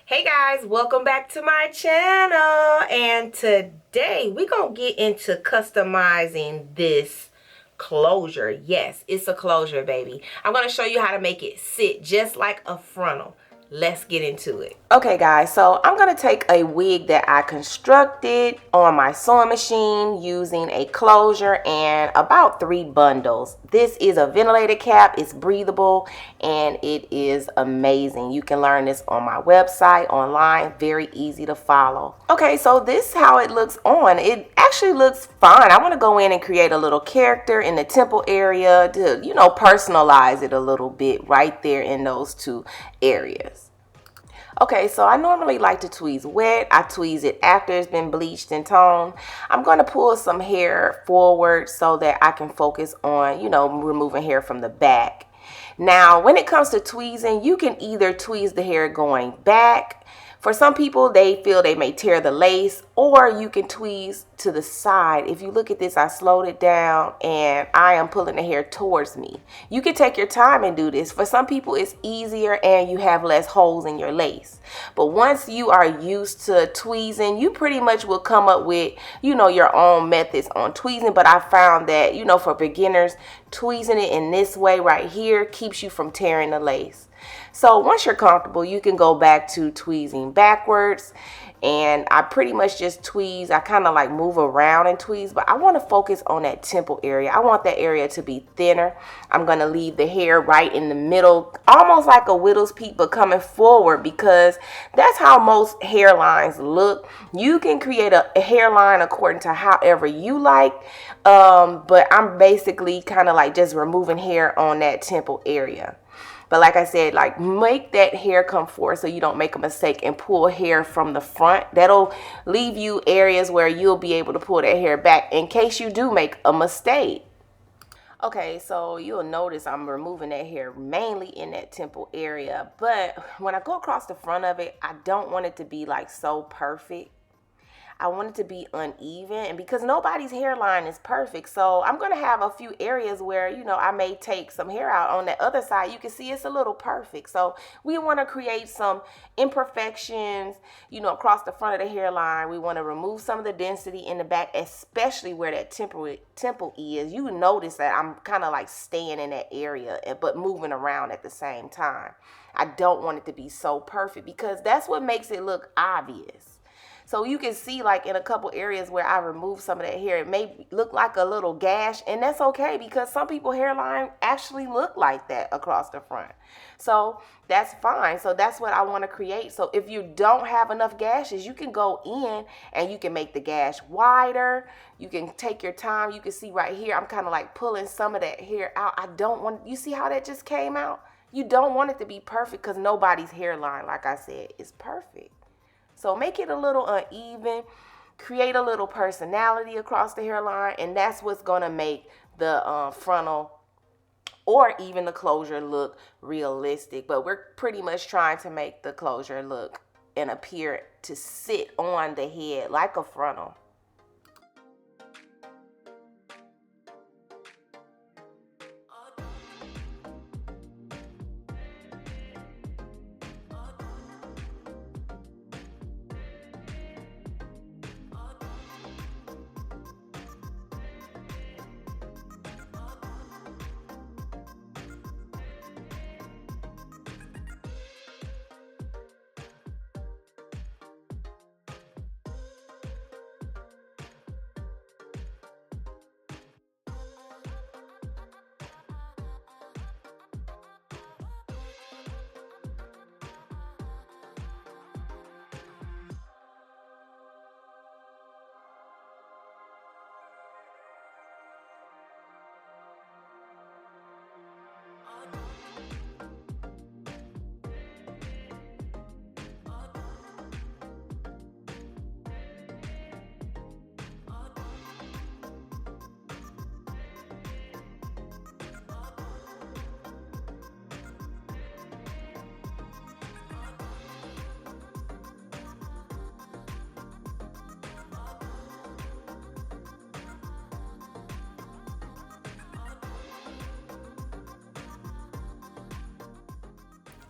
Hey guys, welcome back to my channel. And today we're going to get into customizing this closure. Yes, it's a closure, baby. I'm going to show you how to make it sit just like a frontal. Let's get into it. Okay guys, so I'm going to take a wig that I constructed on my sewing machine using a closure and about 3 bundles. This is a ventilated cap, it's breathable, and it is amazing. You can learn this on my website, online, very easy to follow. Okay, so this is how it looks on. It actually looks fine. I want to go in and create a little character in the temple area to, personalize it a little bit right there in those 2 areas. Okay, so I normally like to tweeze wet. I tweeze it after it's been bleached and toned. I'm going to pull some hair forward so that I can focus on, removing hair from the back. Now, when it comes to tweezing, you can either tweeze the hair going back. For some people, they feel they may tear the lace, or you can tweeze to the side. If you look at this, I slowed it down and I am pulling the hair towards me. You can take your time and do this. For some people, it's easier and you have less holes in your lace. But once you are used to tweezing, you pretty much will come up with, your own methods on tweezing. But I found that, for beginners, tweezing it in this way right here keeps you from tearing the lace. So once you're comfortable, you can go back to tweezing backwards, and I pretty much just tweeze. I kind of like move around and tweeze, but I want to focus on that temple area. I want that area to be thinner. I'm going to leave the hair right in the middle, almost like a widow's peak, but coming forward, because that's how most hairlines look. You can create a hairline according to however you like, but I'm basically kind of like just removing hair on that temple area. But like I said, like make that hair come forward so you don't make a mistake and pull hair from the front. That'll leave you areas where you'll be able to pull that hair back in case you do make a mistake. Okay, so you'll notice I'm removing that hair mainly in that temple area. But when I go across the front of it, I don't want it to be like so perfect. I want it to be uneven, and because nobody's hairline is perfect, so I'm going to have a few areas where, I may take some hair out. On the other side, you can see it's a little perfect. So we want to create some imperfections, across the front of the hairline. We want to remove some of the density in the back, especially where that temple is. You notice that I'm kind of like staying in that area, but moving around at the same time. I don't want it to be so perfect because that's what makes it look obvious. So you can see like in a couple areas where I removed some of that hair, it may look like a little gash, and that's okay because some people hairline actually look like that across the front. So that's fine. So that's what I want to create. So if you don't have enough gashes, you can go in and you can make the gash wider. You can take your time. You can see right here, I'm kind of like pulling some of that hair out. I don't want, you see how that just came out? You don't want it to be perfect because nobody's hairline, like I said, is perfect. So make it a little uneven, create a little personality across the hairline, and that's what's going to make the frontal or even the closure look realistic. But we're pretty much trying to make the closure look and appear to sit on the head like a frontal.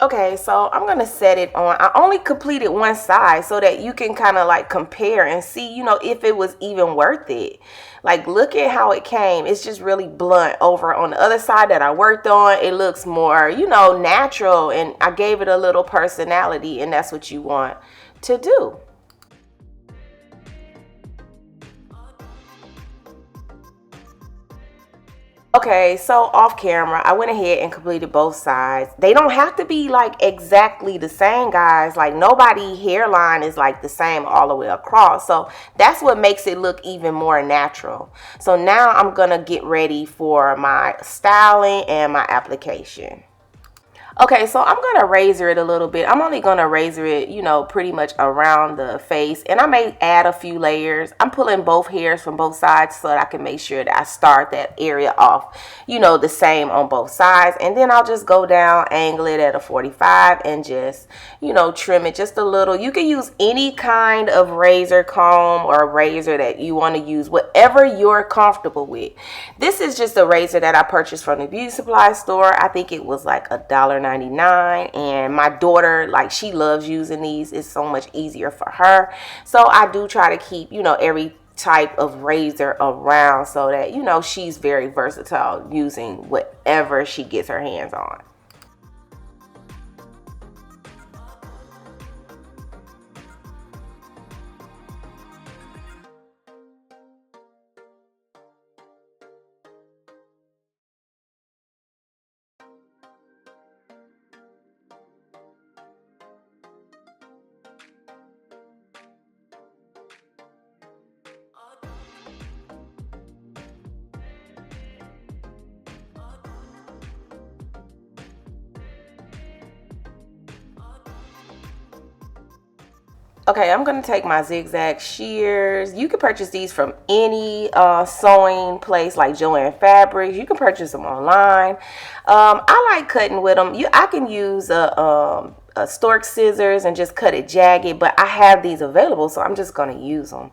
Okay, so I'm going to set it on. I only completed one side so that you can kind of like compare and see, you know, if it was even worth it. Like, look at how it came. It's just really blunt. Over on the other side that I worked on, it looks more, you know, natural, and I gave it a little personality, and that's what you want to do. Okay, so off camera, I went ahead and completed both sides. They don't have to be like exactly the same, guys. Like, nobody hairline is like the same all the way across. So that's what makes it look even more natural. So now I'm gonna get ready for my styling and my application. Okay, so I'm going to razor it a little bit. I'm only going to razor it, you know, pretty much around the face. And I may add a few layers. I'm pulling both hairs from both sides so that I can make sure that I start that area off, you know, the same on both sides. And then I'll just go down, angle it at a 45 and just, you know, trim it just a little. You can use any kind of razor comb or razor that you want to use, whatever you're comfortable with. This is just a razor that I purchased from the beauty supply store. I think it was like $1.99, and my daughter, like, she loves using these. It's so much easier for her. So I do try to keep, you know, every type of razor around so that, you know, she's very versatile using whatever she gets her hands on. Okay, I'm going to take my zigzag shears. You can purchase these from any sewing place like Joann Fabrics. You can purchase them online. I like cutting with them. I can use a stork scissors and just cut it jagged, but I have these available, so I'm just going to use them.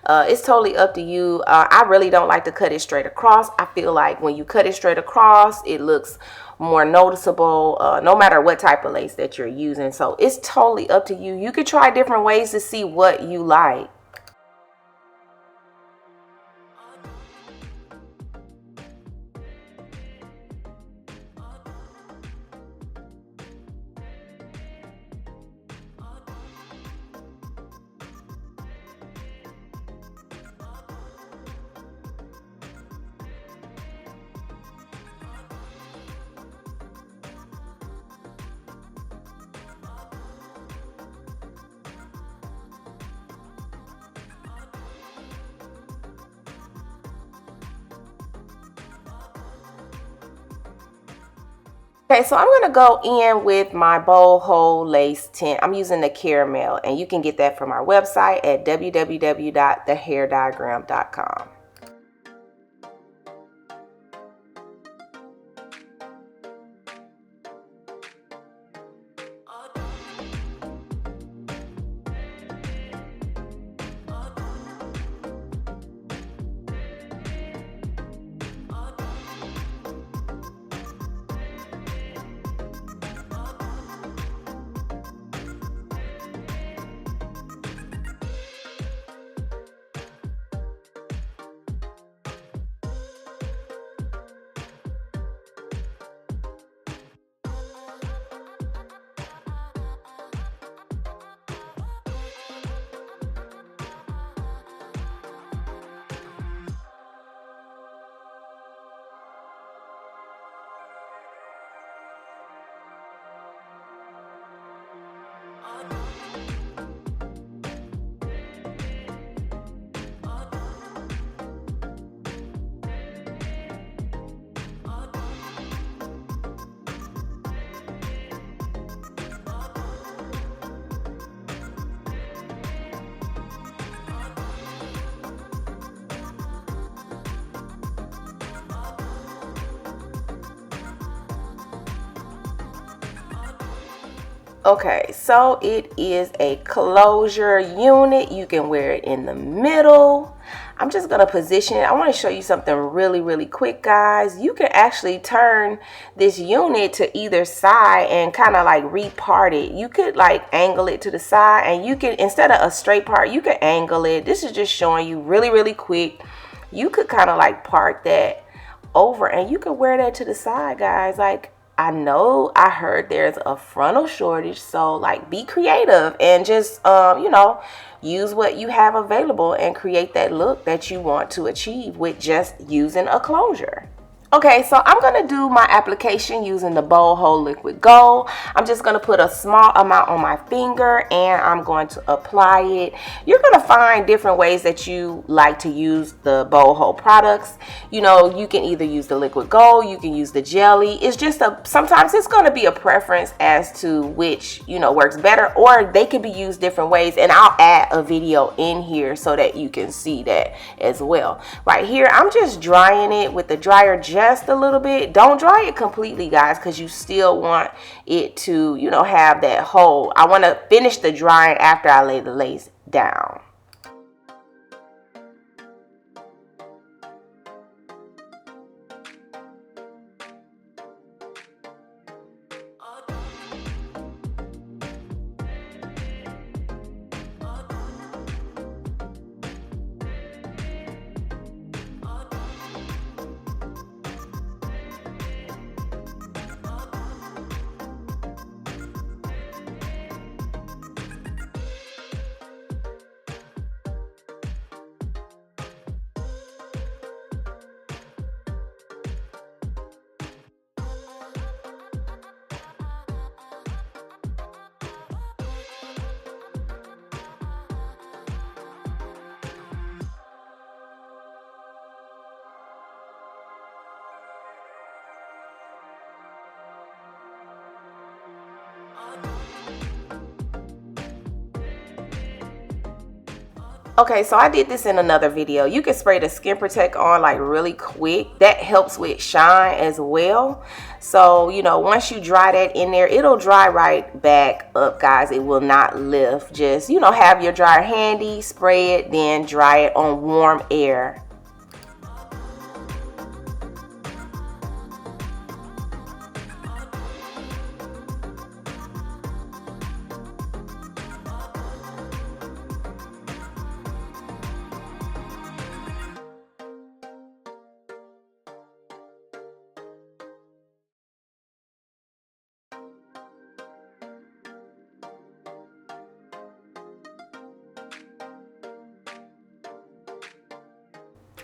It's totally up to you. I really don't like to cut it straight across. I feel like when you cut it straight across, it looks more noticeable, no matter what type of lace that you're using. So it's totally up to you. You could try different ways to see what you like. Okay, so I'm going to go in with my Boldhold lace tint. I'm using the caramel, and you can get that from our website at www.thehairdiagram.com. Okay, so it is a closure unit. You can wear it in the middle. I'm just going to position it. I want to show you something really quick, guys. You can actually turn this unit to either side and kind of like repart it. You could like angle it to the side, and you can, instead of a straight part, you can angle it. This is just showing you really quick. You could kind of like part that over, and you could wear that to the side, guys. Like, I know I heard there's a frontal shortage, so like be creative and just you know, use what you have available and create that look that you want to achieve with just using a closure. Okay, so I'm going to do my application using the Boldhold Liquid Gold. I'm just going to put a small amount on my finger and I'm going to apply it. You're going to find different ways that you like to use the Boldhold products. You know, you can either use the liquid gold, you can use the jelly. It's just sometimes it's going to be a preference as to which, you know, works better, or they can be used different ways. And I'll add a video in here so that you can see that as well. Right here, I'm just drying it with the dryer just a little bit. Don't dry it completely, guys, because you still want it to, you know, have that hold. I want to finish the drying after I lay the lace down. Okay, so I did this in another video. You can spray the skin protect on like really quick. That helps with shine as well. So, you know, once you dry that in there, it'll dry right back up, guys. It will not lift. Just, you know, have your dryer handy, spray it, then dry it on warm air.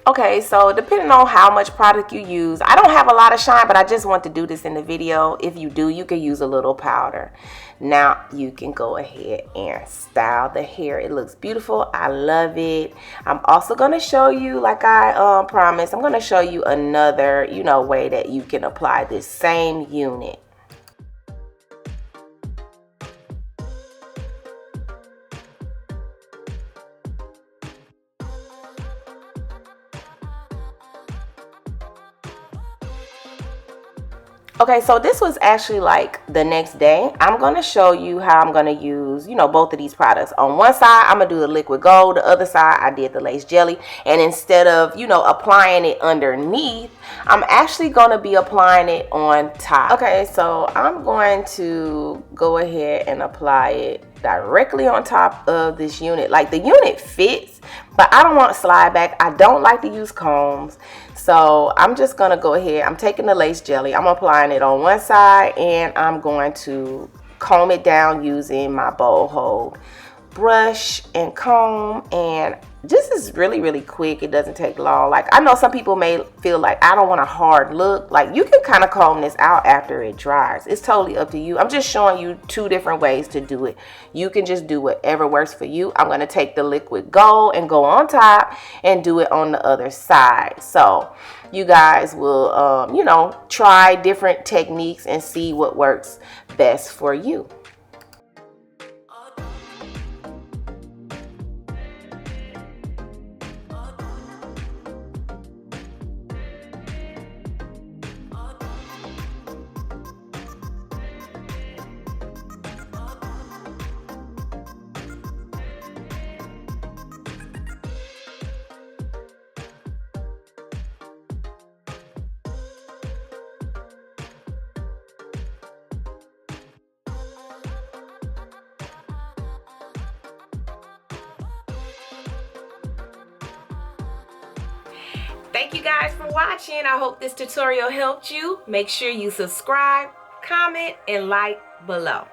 Okay, so depending on how much product you use, I don't have a lot of shine, but I just want to do this in the video. If you do, you can use a little powder. Now you can go ahead and style the hair. It looks beautiful. I love it. I'm also going to show you, like I promised, I'm going to show you another, you know, way that you can apply this same unit. Okay, so this was actually like the next day. I'm going to show you how I'm going to use, you know, both of these products. On one side, I'm going to do the liquid gold. The other side, I did the lace jelly. And instead of, you know, applying it underneath, I'm actually going to be applying it on top. Okay, so I'm going to go ahead and apply it directly on top of this unit. Like, the unit fits, but I don't want to slide back. I don't like to use combs. So I'm just going to go ahead. I'm taking the lace jelly. I'm applying it on one side, and I'm going to comb it down using my Boldhold brush and comb. And this is really quick. It doesn't take long. Like, I know some people may feel like I don't want a hard look. Like, you can kind of comb this out after it dries. It's totally up to you. I'm just showing you two different ways to do it. You can just do whatever works for you. I'm going to take the liquid gold and go on top and do it on the other side. So you guys will, you know, try different techniques and see what works best for you. Thank you guys for watching. I hope this tutorial helped you. Make sure you subscribe, comment, and like below.